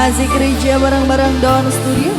Masih kerja bareng-bareng Don Studio.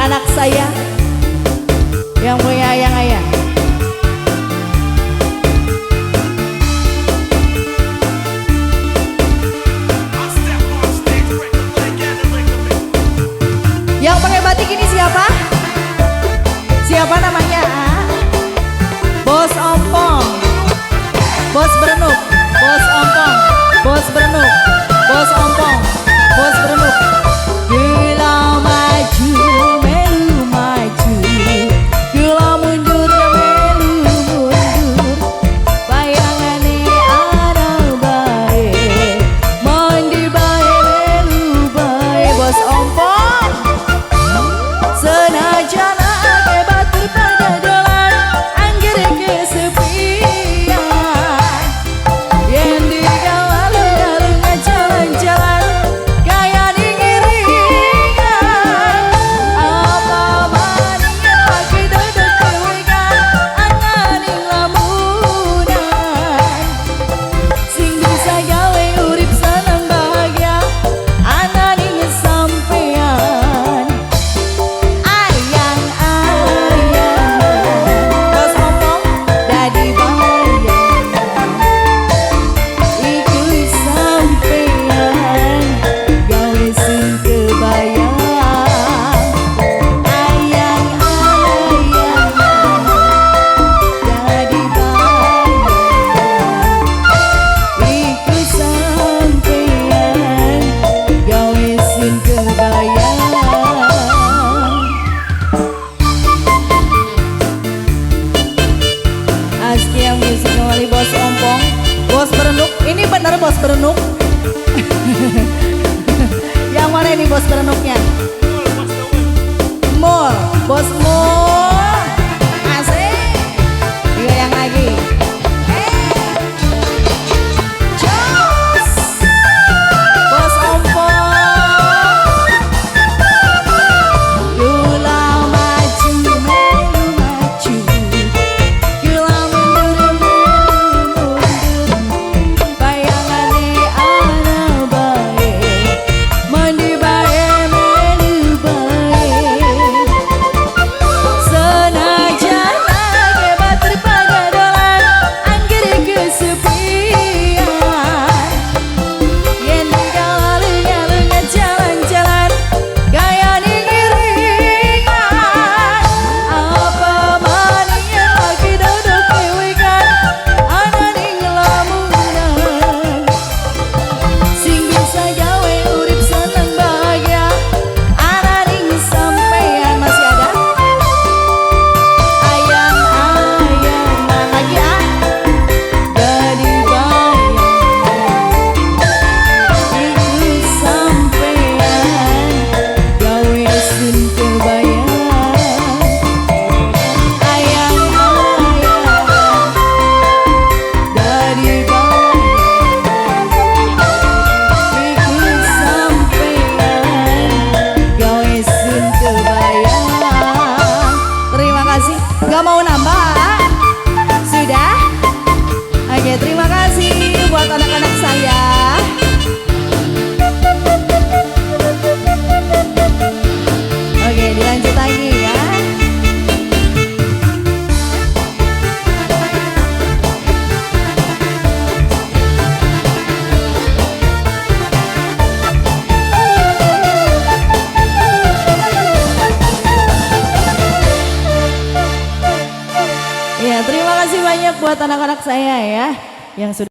Anak saya yang punya ayang-ayang. Yang pakai batik ini siapa? Siapa namanya? Bos Ompong, Bos Berenuk, Bos Ompong, Bos Berenuk, Bos Ompong, Bos Berenuk. Gila maju melu maju, gila mundur melu mundur, bayangane ana bae, mandi bae melu bae. Bos Ompong senajan ake batur pada dolan, angger kesepian, yen digawa alung-alung jalan-jalan kaya dingiringan. Apa maning lagi duduk kewikan, anganing lamunan, sing bisa gawe urip seneng bahagia, ananing sampean. Bos Ompong dadi bahagian, iku sampean gawe sing kebayang. Ayang-ayang dadi bahagian, iku sampean gawe sing kebayang. Aski yang musik kembali Bos Ompong, Bos Berenuk. Ini bener Bos Berenuk. Yang mana ini Bos Berenuknya? Mul, Bos Mul. Asik. Digoyang lagi. Jos. Bos Ompong. Gula maju melu maju, gula mundur melu mundur, bayangane ana bae, mandi bae melu bae. Gak mau nambah? Sudah? Oke, terima kasih buat anak-anak saya. Oke, dilanjut lagi ya. Ya, terima kasih banyak buat anak-anak saya ya yang sudah